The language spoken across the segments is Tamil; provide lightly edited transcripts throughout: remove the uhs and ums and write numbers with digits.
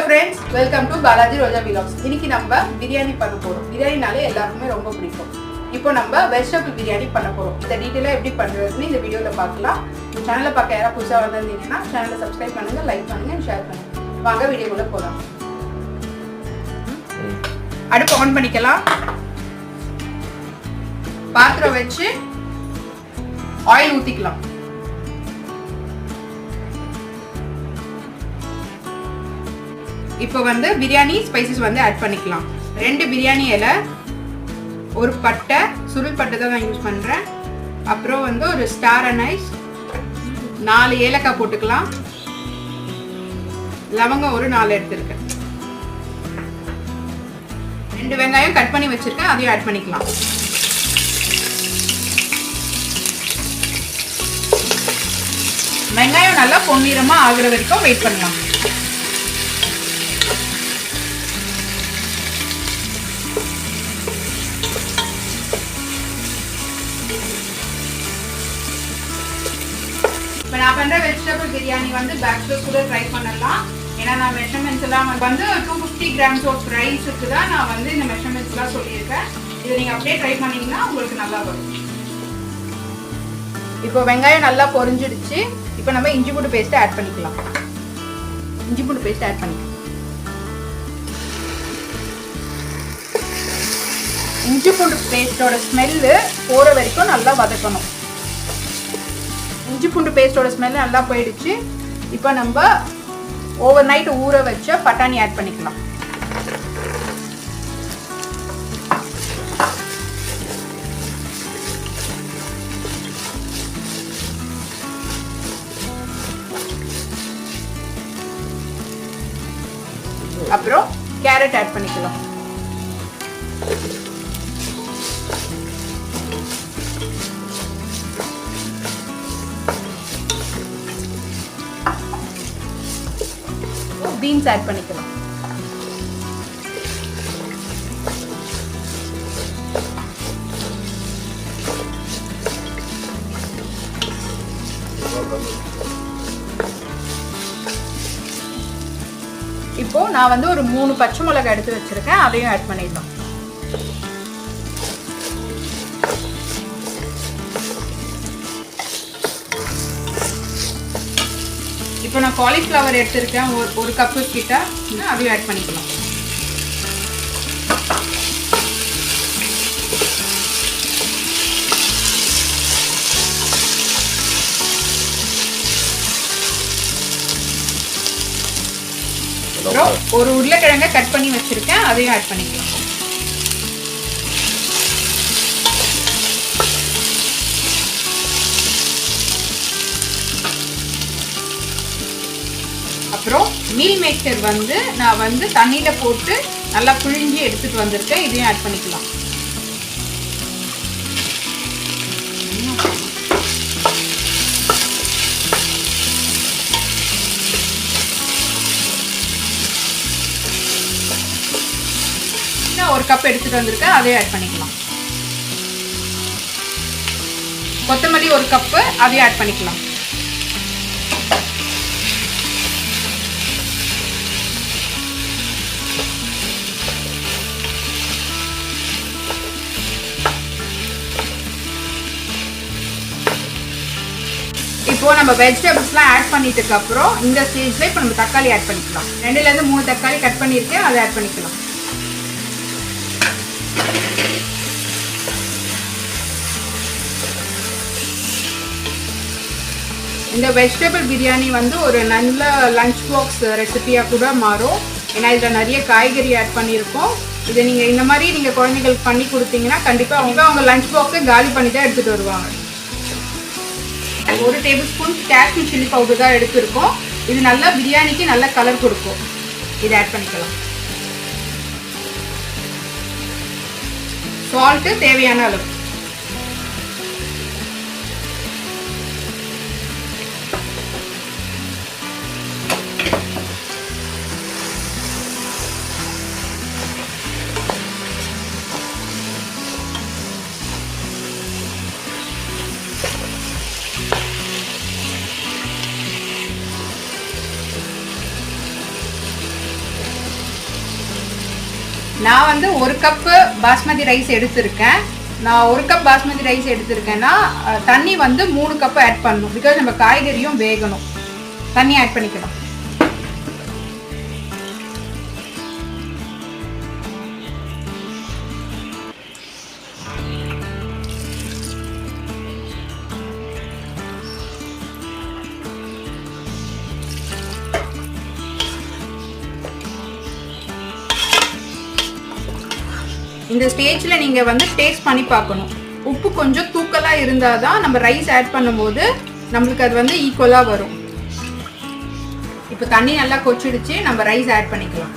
friends, welcome to Balaji Roja Vlogs. இன்னைக்கு நம்ம பிரியாணி பண்ண போறோம். பிரியாணினாலே எல்லாருக்குமே ரொம்ப பிடிக்கும். இப்போ நம்ம வெஜிடபிள் பிரியாணி பண்ண போறோம். இந்த டீடைலா எப்படி பண்றதுன்னு இந்த வீடியோல பார்க்கலாம். இந்த சேனலை பார்க்க யாராவது புதுசா வந்திருந்தீங்கன்னா சேனலை சப்ஸ்கிரைப் பண்ணுங்க, லைக் பண்ணுங்க, ஷேர் பண்ணுங்க. வாங்க வீடியோக்குள்ள போலாம். அடுப்பு ஆன் பண்ணிக்கலாம். பாத்திரம் வச்சு ஆயில் ஊத்திக்கலாம். இப்போ வந்து பிரியாணி ஸ்பைசஸ் வந்து ஆட் பண்ணிக்கலாம். 2 பிரியாணி இலை, ஒரு பட்டை, சுருள் பட்டை தான் நான் யூஸ் பண்ணுறேன். அப்புறம் வந்து ஒரு ஸ்டார் அனைஸ், 4 ஏலக்காய் போட்டுக்கலாம். லவங்கம் ஒரு 4 எடுத்துருக்கேன். 2 வெங்காயம் கட் பண்ணி வச்சிருக்கேன், அதையும் ஆட் பண்ணிக்கலாம். வெங்காயம் நல்லா பொன்னிறமா ஆகுற வரைக்கும் வெயிட் பண்ணலாம். இப்போ நான் பண்ணுற வெஜிடபிள் பிரியாணி வந்து பேச்சுலர்ஸ் கூட ட்ரை பண்ணலாம். ஏன்னா நான் மெஷர்மெண்ட்ஸ் எல்லாம் வந்து 250 கிராம்ஸ் ஆஃப் ரைஸுக்கு தான் நான் வந்து இந்த மெஷர்மெண்ட்ஸ்லாம் சொல்லியிருக்கேன். இதை நீங்கள் அப்படியே ட்ரை பண்ணிங்கன்னா உங்களுக்கு நல்லா வரும். இப்போ வெங்காயம் நல்லா பொரிஞ்சிடுச்சு. இப்போ நம்ம இஞ்சி பூண்டு பேஸ்ட்டை ஆட் பண்ணிக்கலாம். இஞ்சி பூண்டு பேஸ்ட் ஆட் பண்ணிக்கலாம். இஞ்சி பூண்டு பேஸ்டோட ஸ்மெல்லு போகிற வரைக்கும் நல்லா வதக்கணும். இஞ்சி பூண்டு பேஸ்டோட ஸ்மெல் நல்லா போயிடுச்சு. இப்போ நம்ம ஓவர் நைட் ஊற வச்ச பட்டாணி ஆட் பண்ணிக்கலாம். அப்புறம் கேரட் ஆட் பண்ணிக்கலாம். பீன்ஸ் ஆட் பண்ணிக்கலாம். இப்போ நான் வந்து ஒரு 3 பச்சை மிளகாய் எடுத்து வச்சிருக்கேன், அதையும் ஆட் பண்ணிடலாம். இப்போ நான் காலிஃப்ளவர் எடுத்திருக்கேன், ஒரு கப்பு கிட்ட, அதையும் ஆட் பண்ணிக்கலாம். அப்புறம் ஒரு உருளைக்கிழங்கை கட் பண்ணி வச்சிருக்கேன், அதையும் ஆட் பண்ணிக்கலாம். அப்புறம் மீல் மேக்கர் வந்து நான் வந்து தண்ணியில போட்டு நல்லா புழிஞ்சி எடுத்துட்டு வந்திருக்கேன், இதையும் ஆட் பண்ணிக்கலாம். ஒரு கப் எடுத்துட்டு வந்திருக்கேன், அதையும் ஆட் பண்ணிக்கலாம். கொத்தமல்லி ஒரு கப்பு, அதையும் ஆட் பண்ணிக்கலாம். இப்போ நம்ம வெஜிடபிள்ஸ்லாம் ஆட் பண்ணிட்டதுக்கு அப்புறம் இந்த ஸ்டேஜ்ல இப்போ நம்ம தக்காளி ஆட் பண்ணிக்கலாம். 2 ல இருந்து 3 தக்காளி கட் பண்ணியிருக்கேன், அதை ஆட் பண்ணிக்கலாம். இந்த வெஜிடபிள் பிரியாணி வந்து ஒரு நல்ல லஞ்ச் பாக்ஸ் ரெசிபியாக கூட மாறும். ஏன்னா இதில் நிறைய காய்கறி ஆட் பண்ணியிருக்கோம். இதை நீங்கள் இந்த மாதிரி நீங்கள் குழந்தைங்களுக்கு பண்ணி கொடுத்தீங்கன்னா கண்டிப்பாக அவங்க லஞ்ச் பாக்ஸை காலி பண்ணி தான் எடுத்துகிட்டு வருவாங்க. 1 table spoon Kashmir chilli powder தான் எடுத்துருக்கோம். இது நல்லா பிரியாணிக்கு நல்ல கலர் கொடுக்கும். இதை ஆட் பண்ணிக்கலாம். சால்ட்டு தேவையான அளவு. நான் வந்து 1 கப்பு பாஸ்மதி ரைஸ் எடுத்திருக்கேன். நான் 1 கப் பாஸ்மதி ரைஸ் எடுத்திருக்கேன்னா தண்ணி வந்து 3 கப்பு ஆட் பண்ணணும். பிகாஸ் நம்ம காய்கறியும் வேகணும். தண்ணி ஆட் பண்ணிக்கலாம். இந்த ஸ்டேஜில் நீங்கள் வந்து டேஸ்ட் பண்ணி பார்க்கணும். உப்பு கொஞ்சம் தூக்கலாக இருந்தால் தான் நம்ம ரைஸ் ஆட் பண்ணும்போது நம்மளுக்கு அது வந்து ஈக்குவலாக வரும். இப்போ தண்ணி நல்லா கொச்சிடுச்சு, நம்ம ரைஸ் ஆட் பண்ணிக்கலாம்.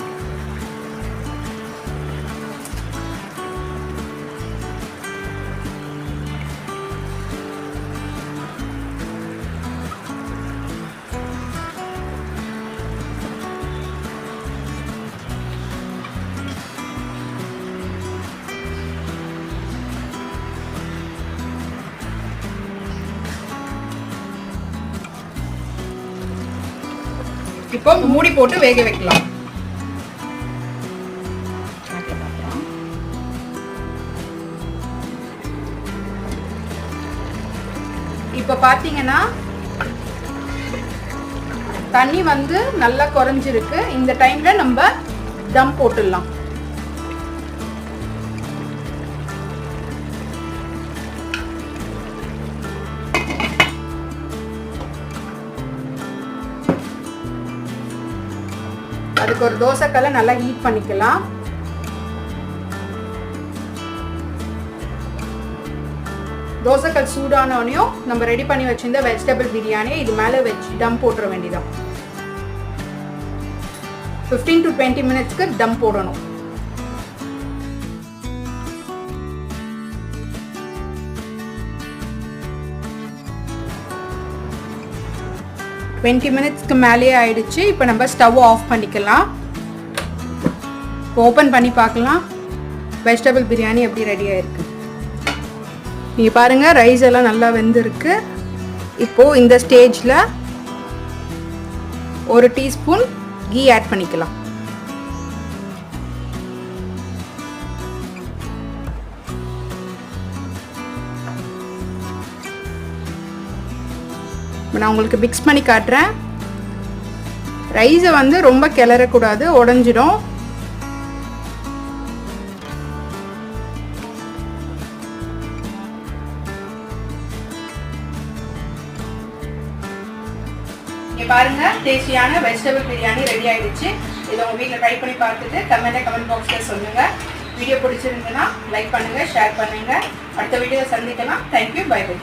இப்போ மூடி போட்டு வேக வைக்கலாம். இப்போ பாத்தீங்கன்னா தண்ணி வந்து நல்லா குறைஞ்சிருக்கு. இந்த டைம்ல நம்ம தம் போட்டுடலாம். அதுக்கு ஒரு தோசைக்கல்லை நல்லா ஹீட் பண்ணிக்கலாம். தோசைக்கல் சூடானோனையும் நம்ம ரெடி பண்ணி வச்சிருந்த வெஜிடபிள் பிரியாணியை இது மேலே வச்சு டம் போட்டுற வேண்டியதான். 15 to 20 மினிட்ஸ்க்கு டம் போடணும். மினிட்ஸ்க்கு மேலேயே ஆயிடுச்சு. இப்போ நம்ம ஸ்டவ் ஆஃப் பண்ணிக்கலாம். ஓப்பன் பண்ணி பார்க்கலாம் வெஜிடபிள் பிரியாணி எப்படி ரெடியாக இருக்கு. நீங்கள் பாருங்கள், ரைஸ் எல்லாம் நல்லா வெந்திருக்கு. இப்போது இந்த ஸ்டேஜில் 1 டீஸ்பூன் கீ ஆட் பண்ணிக்கலாம். நான் உங்களுக்கு மிக்ஸ் பண்ணி காட்டுறேன். ரைஸை வந்து ரொம்ப கிளறக்கூடாது, உடஞ்சிடும். இங்கே பாருங்க, டேஸ்டியான வெஜிடபிள் பிரியாணி ரெடி ஆயிடுச்சு. இதை உங்கள் வீட்டில் ட்ரை பண்ணி பார்த்துட்டு கமெண்ட் பாக்ஸில் சொல்லுங்கள். வீடியோ பிடிச்சிருந்துன்னா லைக் பண்ணுங்கள், ஷேர் பண்ணுங்கள். அடுத்த வீடியோவில் சந்திக்கலாம். Thank you, bye by.